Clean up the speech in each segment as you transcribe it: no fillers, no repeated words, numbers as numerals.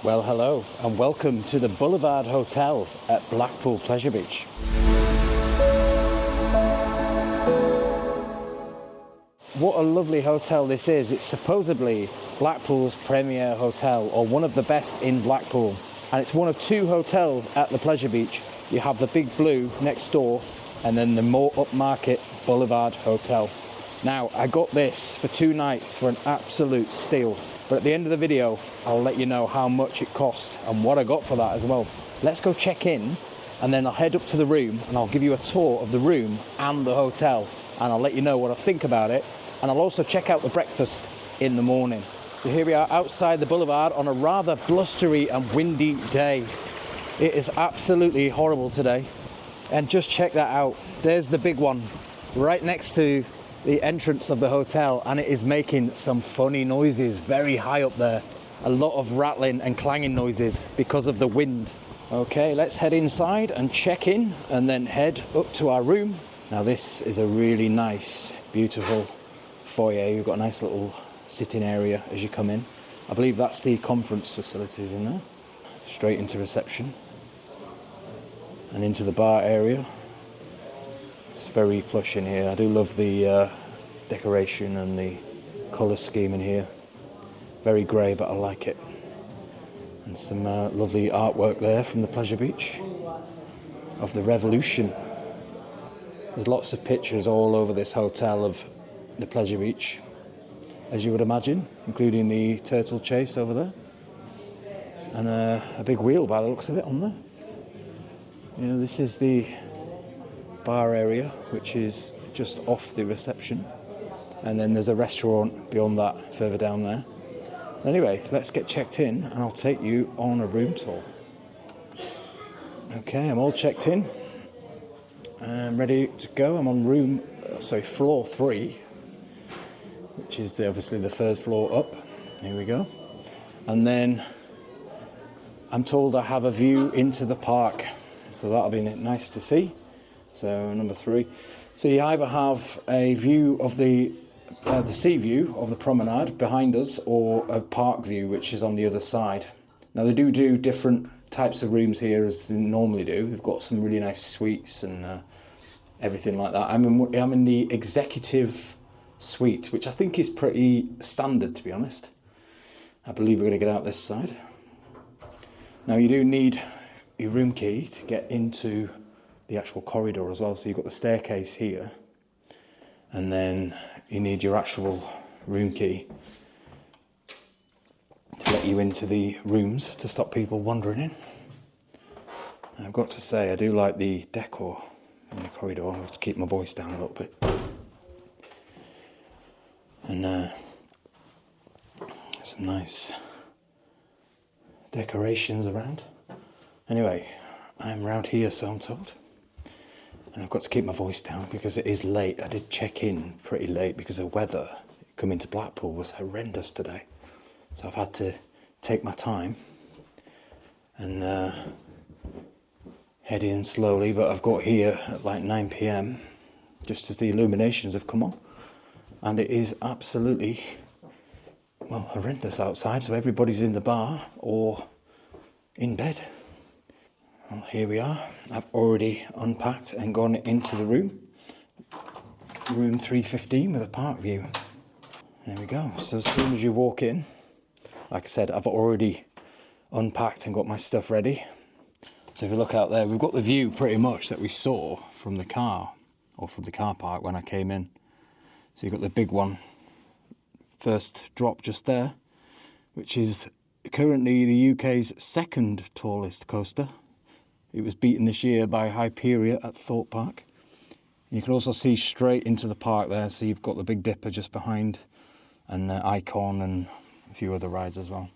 Well, hello and welcome to the Boulevard Hotel at Blackpool Pleasure Beach. What a lovely hotel this is. It's supposedly Blackpool's premier hotel, or one of the best in Blackpool. And it's one of two hotels at the Pleasure Beach. You have the Big Blue next door and then the more upmarket Boulevard Hotel. Now, I got this for 2 nights for an absolute steal. But at the end of the video, I'll let you know how much it cost and what I got for that as well. Let's go check in and then I'll head up to the room and I'll give you a tour of the room and the hotel. And I'll let you know what I think about it. And I'll also check out the breakfast in the morning. So here we are outside the Boulevard on a rather blustery and windy day. It is absolutely horrible today. And just check that out. There's the big one right next to the entrance of the hotel, and it is making some funny noises very high up there. A lot of rattling and clanging noises because of the wind. Okay, let's head inside and check in and then head up to our room. Now this is a really nice, beautiful foyer. You've got a nice little sitting area as you come in. I believe that's the conference facilities in there. Straight into reception and into the bar area. It's very plush in here. I do love the decoration and the colour scheme in here. Very grey, but I like it. And some lovely artwork there from the Pleasure Beach of the Revolution. There's lots of pictures all over this hotel of the Pleasure Beach, as you would imagine, including the turtle chase over there. And a big wheel by the looks of it on there. You know, this is the bar area, which is just off the reception, and then there's a restaurant beyond that further down there. Anyway, let's get checked in and I'll take you on a room tour. Okay, I'm all checked in. I'm ready to go. I'm on floor 3, which is obviously the first floor up. Here we go. And then I'm told I have a view into the park, so that'll be nice to see. So number 3. So you either have a view of the sea view of the promenade behind us, or a park view, which is on the other side. Now they do different types of rooms here as they normally do. They've got some really nice suites and everything like that. I'm in the executive suite, which I think is pretty standard, to be honest. I believe we're going to get out this side. Now you do need your room key to get into the actual corridor as well. So you've got the staircase here, and then you need your actual room key to let you into the rooms to stop people wandering in. And I've got to say, I do like the decor in the corridor. I have to keep my voice down a little bit. And some nice decorations around. Anyway, I'm around here, so I'm told. And I've got to keep my voice down because it is late. I did check in pretty late because the weather coming to Blackpool was horrendous today. So I've had to take my time and head in slowly. But I've got here at like 9 PM, just as the illuminations have come on. And it is absolutely, well, horrendous outside. So everybody's in the bar or in bed. Well, here we are. I've already unpacked and gone into the room. Room 315 with a park view. There we go. So as soon as you walk in, like I said, I've already unpacked and got my stuff ready. So if you look out there, we've got the view pretty much that we saw from the car, or from the car park when I came in. So you've got the big one, first drop just there, which is currently the UK's second tallest coaster. It was beaten this year by Hyperia at Thorpe Park. And you can also see straight into the park there. So you've got the Big Dipper just behind, and Icon, and a few other rides as well.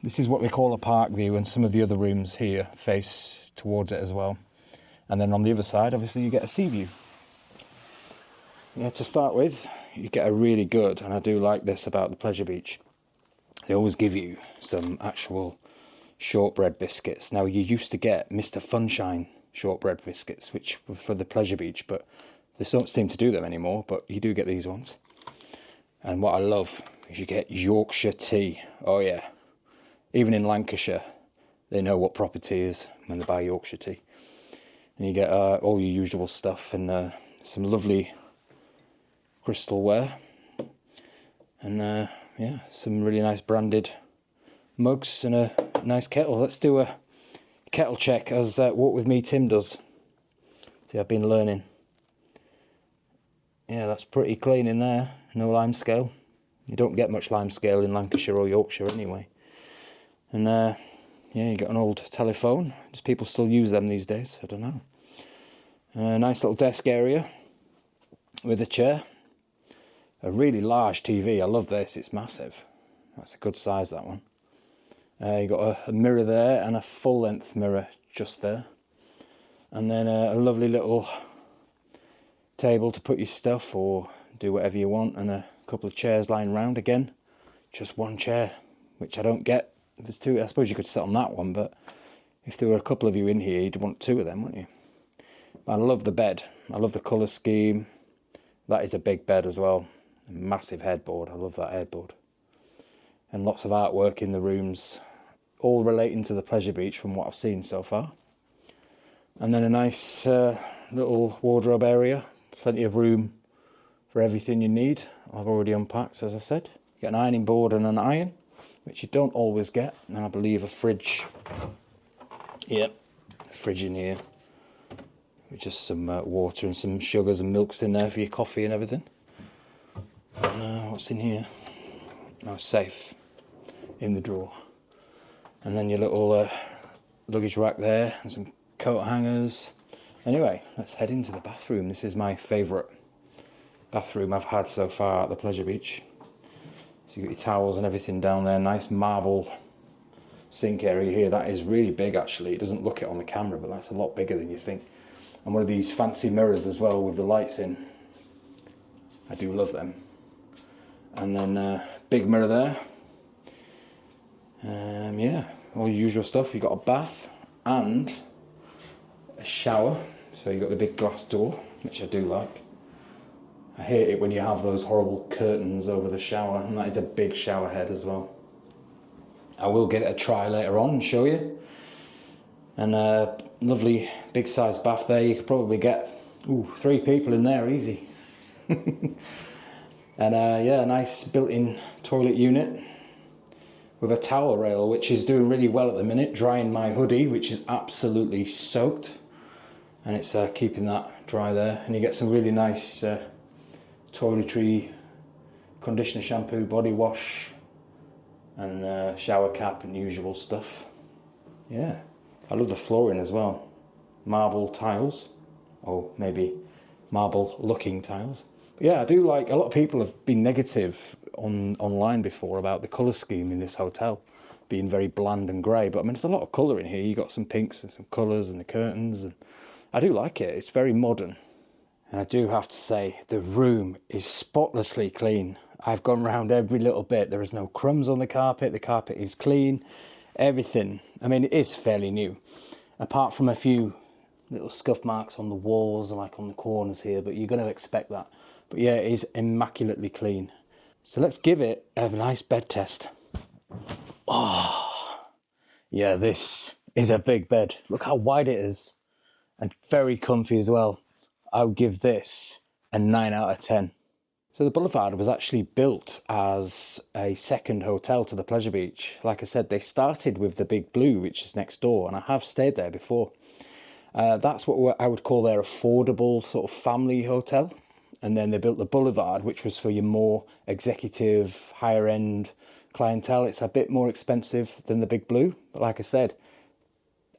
This is what they call a park view, and some of the other rooms here face towards it as well. And then on the other side, obviously, you get a sea view. Yeah, to start with, you get a really good, and I do like this about the Pleasure Beach, they always give you some actual shortbread biscuits. Now, you used to get Mr. Funshine shortbread biscuits, which were for the Pleasure Beach, but they don't seem to do them anymore, but you do get these ones. And what I love is you get Yorkshire tea. Oh yeah, Even in Lancashire, they know what property is when they buy Yorkshire tea. And you get all your usual stuff and some lovely crystalware. And yeah, some really nice branded mugs and a nice kettle. Let's do a kettle check as Walk With Me Tim does. See, I've been learning. Yeah, that's pretty clean in there. No lime scale. You don't get much lime scale in Lancashire or Yorkshire anyway. And yeah, you got an old telephone. Does people still use them these days? I don't know. A nice little desk area with a chair. A really large TV. I love this. It's massive. That's a good size, that one. You got a mirror there and a full-length mirror just there. And then a lovely little table to put your stuff or do whatever you want, and a couple of chairs lying around. Again, just one chair, which I don't get. If there's two, I suppose you could sit on that one, but if there were a couple of you in here, you'd want two of them, wouldn't you? But I love the bed. I love the colour scheme. That is a big bed as well. A massive headboard. I love that headboard. And lots of artwork in the rooms, all relating to the pleasure beach from what I've seen so far. And then a nice little wardrobe area. Plenty of room for everything you need. I've already unpacked, as I said. You get an ironing board and an iron, which you don't always get. And I believe a fridge. Yep, a fridge in here. With just some water and some sugars and milks in there for your coffee and everything. And what's in here? Oh, safe in the drawer. And then your little luggage rack there and some coat hangers. Anyway, let's head into the bathroom. This is my favourite bathroom I've had so far at the pleasure beach. So you've got your towels and everything down there. Nice marble sink area here. That is really big, actually. It doesn't look it on the camera, but that's a lot bigger than you think. And one of these fancy mirrors as well with the lights in. I do love them. And then big mirror there. Yeah, all your usual stuff. You've got a bath and a shower. So you've got the big glass door, which I do like. I hate it when you have those horrible curtains over the shower, and that is a big shower head as well. I will give it a try later on and show you. And a lovely big sized bath there. You could probably get 3 people in there easy. And yeah, a nice built-in toilet unit with a towel rail, which is doing really well at the minute, drying my hoodie, which is absolutely soaked, and it's keeping that dry there. And you get some really nice toiletry, conditioner, shampoo, body wash, and shower cap and usual stuff. Yeah, I love the flooring as well. Marble tiles, or maybe marble looking tiles. But yeah, I do like, a lot of people have been negative online before about the colour scheme in this hotel being very bland and grey, but I mean, there's a lot of colour in here. You got some pinks and some colours and the curtains, and I do like it. It's very modern. And I do have to say, the room is spotlessly clean. I've gone around every little bit. There is no crumbs on the carpet is clean, everything. I mean, it is fairly new, apart from a few little scuff marks on the walls and like on the corners here, but you're going to expect that. But yeah, it is immaculately clean. So let's give it a nice bed test. Oh, yeah, this is a big bed. Look how wide it is, and very comfy as well. I would give this a 9 out of 10. So the Boulevard was actually built as a second hotel to the pleasure beach. Like I said, they started with the Big Blue, which is next door, and I have stayed there before. That's what I would call their affordable sort of family hotel. And then they built the Boulevard, which was for your more executive, higher end clientele. It's a bit more expensive than the Big Blue. But like I said,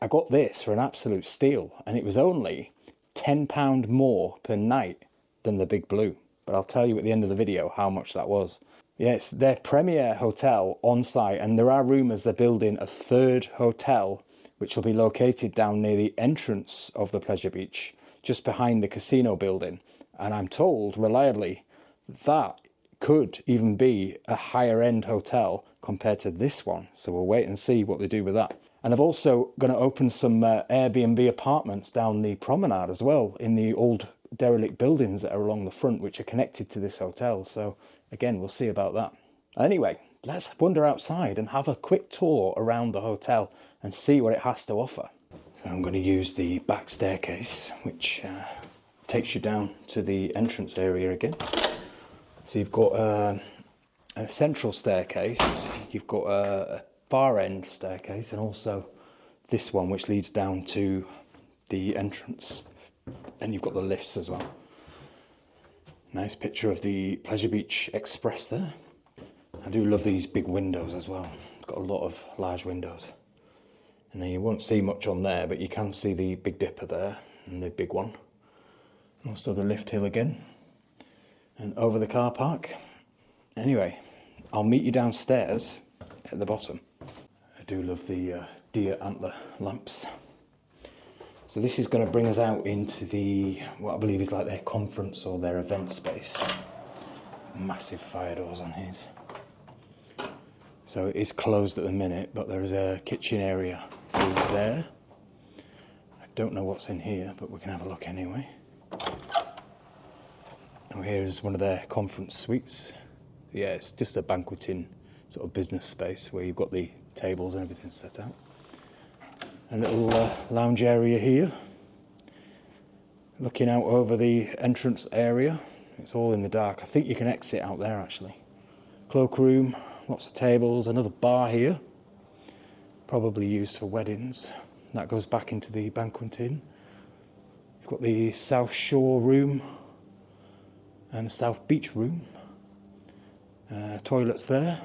I got this for an absolute steal, and it was only £10 more per night than the Big Blue. But I'll tell you at the end of the video how much that was. Yeah, it's their premier hotel on site, and there are rumours they're building a third hotel which will be located down near the entrance of the pleasure beach, just behind the casino building. And I'm told reliably that could even be a higher end hotel compared to this one. So we'll wait and see what they do with that. And I've also going to open some Airbnb apartments down the promenade as well, in the old derelict buildings that are along the front, which are connected to this hotel. So again, we'll see about that. Anyway, let's wander outside and have a quick tour around the hotel and see what it has to offer. So I'm going to use the back staircase, which takes you down to the entrance area again. So you've got a central staircase, you've got a far end staircase, and also this one which leads down to the entrance, and you've got the lifts as well. Nice picture of the Pleasure Beach Express there. I do love these big windows as well. It's got a lot of large windows. And then you won't see much on there, but you can see the Big Dipper there and the big one. Also the lift hill again. And over the car park. Anyway, I'll meet you downstairs at the bottom. I do love the deer antler lamps. So this is going to bring us out into the, what I believe is like their conference or their event space. Massive fire doors on his. So it is closed at the minute, but there is a kitchen area through there. I don't know what's in here, but we can have a look anyway. And here is one of their conference suites. Yeah, it's just a banqueting sort of business space where you've got the tables and everything set out. A little lounge area here, looking out over the entrance area. It's all in the dark. I think you can exit out there actually. Cloakroom, lots of tables, another bar here, probably used for weddings. That goes back into the banqueting. You've got the South Shore room and the South Beach room. Toilets there.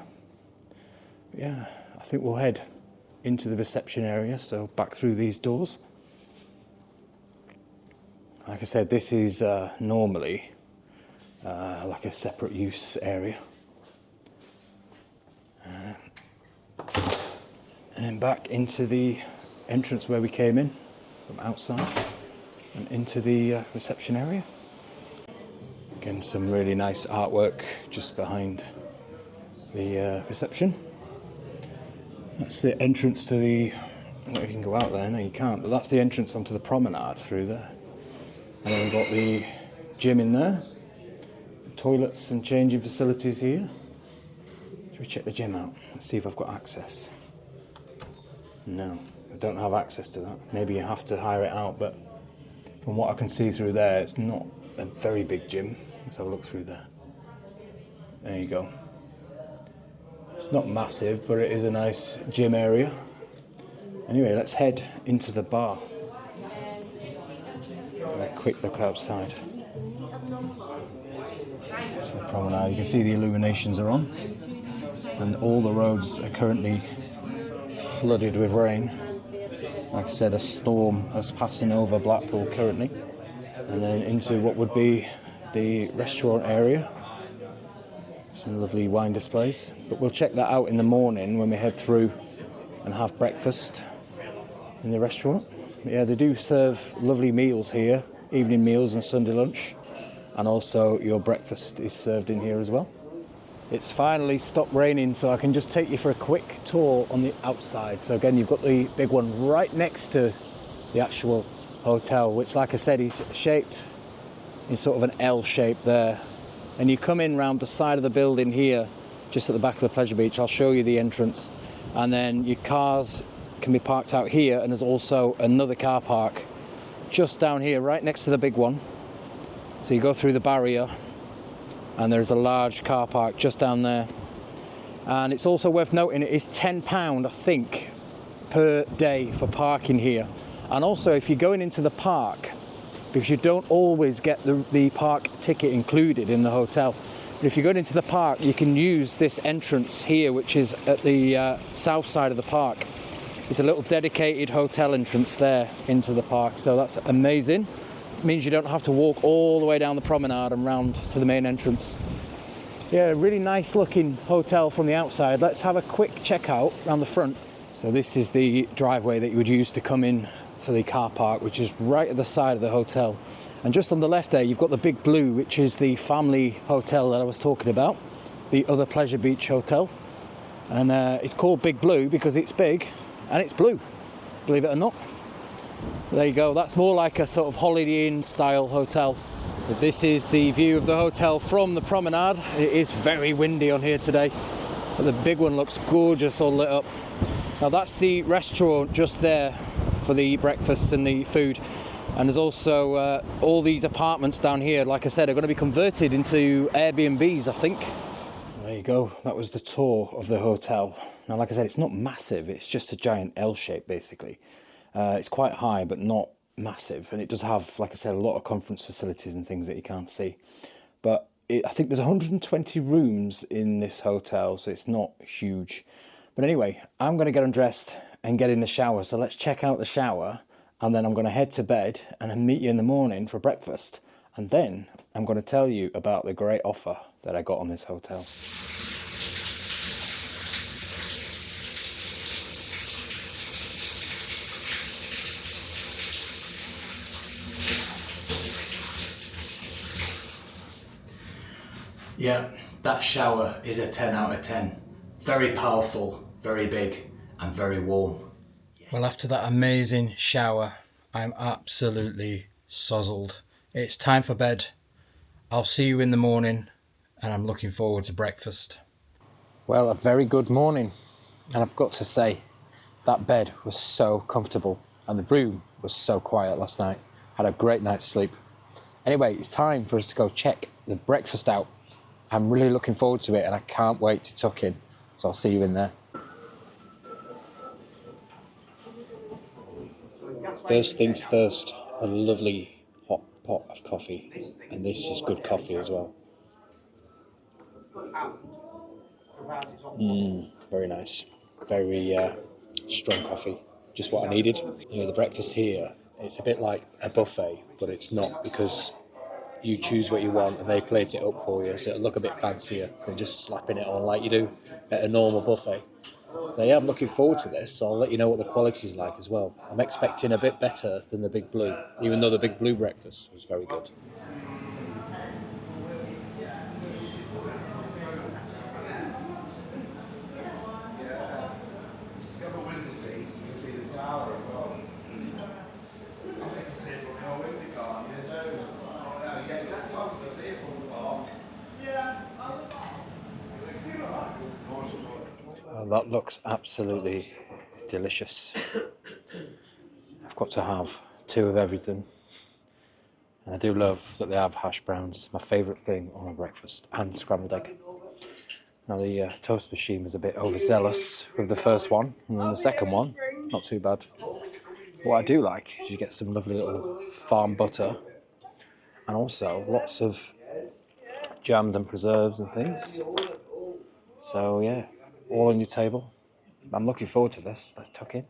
But yeah, I think we'll head into the reception area, so back through these doors. Like I said, this is normally like a separate use area. And then back into the entrance where we came in from outside and into the reception area. Again, some really nice artwork just behind the reception. That's the entrance to the, I don't know if you can go out there, no you can't, but that's the entrance onto the promenade through there. And then we've got the gym in there, toilets and changing facilities here. Should we check the gym out? Let's see if I've got access. No, I don't have access to that. Maybe you have to hire it out, but from what I can see through there, it's not a very big gym. Let's have a look through there. There you go. It's not massive, but it is a nice gym area. Anyway, let's head into the bar. Do a quick look outside. So promenade, you can see the illuminations are on, and all the roads are currently flooded with rain. Like I said, a storm is passing over Blackpool currently, and then into what would be the restaurant area. Some lovely wine displays, but we'll check that out in the morning when we head through and have breakfast in the restaurant. But yeah, they do serve lovely meals here, evening meals and Sunday lunch, and also your breakfast is served in here as well. It's finally stopped raining, so I can just take you for a quick tour on the outside. So again, you've got the big one right next to the actual hotel, which, like I said, is shaped in sort of an L shape there. And you come in round the side of the building here, just at the back of the Pleasure Beach. I'll show you the entrance. And then your cars can be parked out here, and there's also another car park just down here, right next to the big one. So you go through the barrier, and there's a large car park just down there. And it's also worth noting it is £10, I think, per day for parking here. And also, if you're going into the park, because you don't always get the park ticket included in the hotel. But if you're going into the park, you can use this entrance here, which is at the south side of the park. It's a little dedicated hotel entrance there into the park, so that's amazing. It means you don't have to walk all the way down the promenade and round to the main entrance. Yeah, really nice looking hotel from the outside. Let's have a quick check out around the front. So this is the driveway that you would use to come in for the car park, which is right at the side of the hotel. And just on the left there, you've got the Big Blue, which is the family hotel that I was talking about, the other Pleasure Beach hotel. And it's called Big Blue because it's big and it's blue, believe it or not. There you go, that's more like a sort of Holiday Inn style hotel. But this is the view of the hotel from the promenade. It is very windy on here today. But the big one looks gorgeous, all lit up. Now that's the restaurant just there for the breakfast and the food. And there's also all these apartments down here, like I said, are going to be converted into Airbnbs, I think. There you go, that was the tour of the hotel. Now, like I said, it's not massive, it's just a giant L shape, basically. It's quite high, but not massive. And it does have, like I said, a lot of conference facilities and things that you can't see. But I think there's 120 rooms in this hotel, so it's not huge. But anyway, I'm going to get undressed and get in the shower. So let's check out the shower, and then I'm going to head to bed and then meet you in the morning for breakfast. And then I'm going to tell you about the great offer that I got on this hotel. Yeah, that shower is a 10 out of 10. Very powerful, very big, and very warm. Well, after that amazing shower, I'm absolutely sozzled. It's time for bed. I'll see you in the morning, and I'm looking forward to breakfast. Well, a very good morning, and I've got to say, that bed was so comfortable, and the room was so quiet last night. Had a great night's sleep. Anyway, it's time for us to go check the breakfast out. I'm really looking forward to it, and I can't wait to tuck in. So I'll see you in there. First things first, a lovely hot pot of coffee. And this is good coffee as well. Very nice. Very strong coffee. Just what I needed. You know, the breakfast here, it's a bit like a buffet, but it's not, because you choose what you want and they plate it up for you, so it'll look a bit fancier than just slapping it on like you do at a normal buffet. So yeah, I'm looking forward to this, so I'll let you know what the quality's like as well. I'm expecting a bit better than the Big Blue, even though the Big Blue breakfast was very good. Well, that looks absolutely delicious. I've got to have 2 of everything. And I do love that they have hash browns, my favourite thing on a breakfast, and scrambled egg. Now the toast machine was a bit overzealous with the first one, and then the second one, not too bad. What I do like is you get some lovely little farm butter, and also lots of jams and preserves and things. So yeah, all on your table. I'm looking forward to this. Let's tuck in.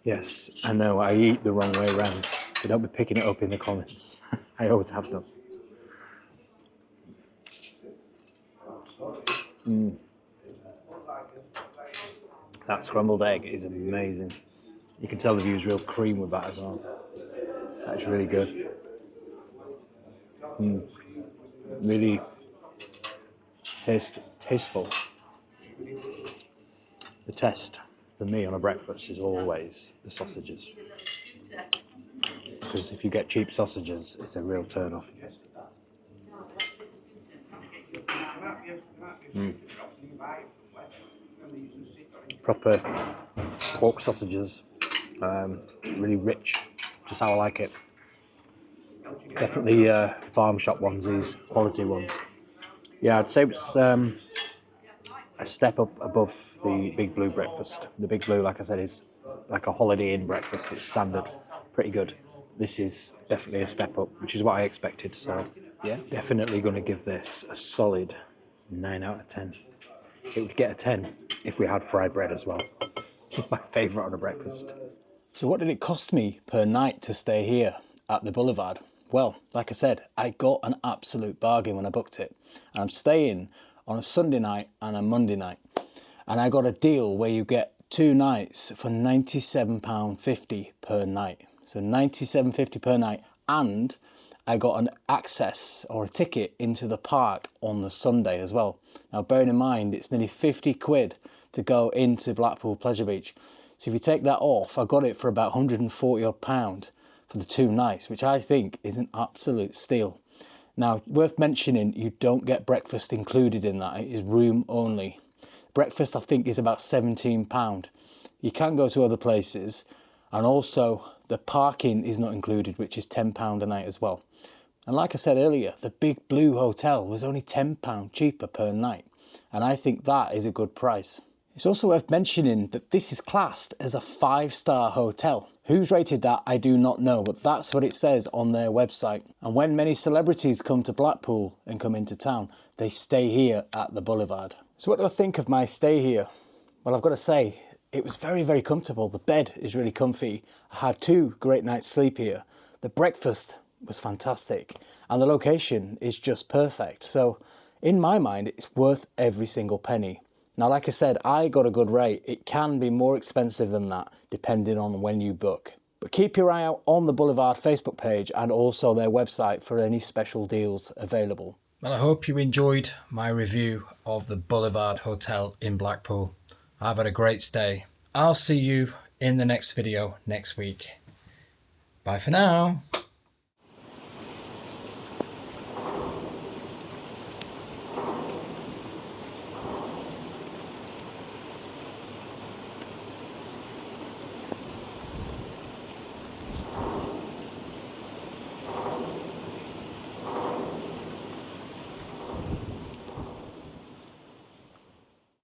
Yes, I know, I eat the wrong way around, so don't be picking it up in the comments. I always have done. That scrambled egg is amazing. You can tell they've used real cream with that as well. That is really good. Really tasteful. The test for me on a breakfast is always the sausages. Because if you get cheap sausages, it's a real turn-off. Proper pork sausages, really rich, just how I like it. Definitely farm shop onesies, quality ones. Yeah, I'd say it's a step up above the Big Blue breakfast. The Big Blue, like I said, is like a Holiday Inn breakfast. It's standard, pretty good. This is definitely a step up, which is what I expected. So yeah, definitely going to give this a solid 9 out of 10. It would get a 10 if we had fried bread as well. My favourite on a breakfast. So what did it cost me per night to stay here at the Boulevard? Well, like I said, I got an absolute bargain when I booked it. And I'm staying on a Sunday night and a Monday night. And I got a deal where you get 2 nights for £97.50 per night. So £97.50 per night. And I got an access or a ticket into the park on the Sunday as well. Now, bearing in mind, it's nearly 50 quid to go into Blackpool Pleasure Beach. So if you take that off, I got it for about £140 odd for the 2 nights, which I think is an absolute steal. Now, worth mentioning, you don't get breakfast included in that. It is room only. Breakfast, I think, is about £17. You can go to other places, and also the parking is not included, which is £10 a night as well. And like I said earlier, the Big Blue Hotel was only £10 cheaper per night, and I think that is a good price. It's also worth mentioning that this is classed as a 5-star hotel. Who's rated that, I do not know, but that's what it says on their website. And when many celebrities come to Blackpool and come into town, they stay here at the Boulevard. So what do I think of my stay here? Well, I've got to say, it was very, very comfortable. The bed is really comfy. I had 2 great nights sleep here. The breakfast was fantastic, and the location is just perfect. So in my mind, it's worth every single penny. Now, like I said, I got a good rate. It can be more expensive than that, depending on when you book. But keep your eye out on the Boulevard Facebook page and also their website for any special deals available. Well, I hope you enjoyed my review of the Boulevard Hotel in Blackpool. I've had a great stay. I'll see you in the next video next week. Bye for now.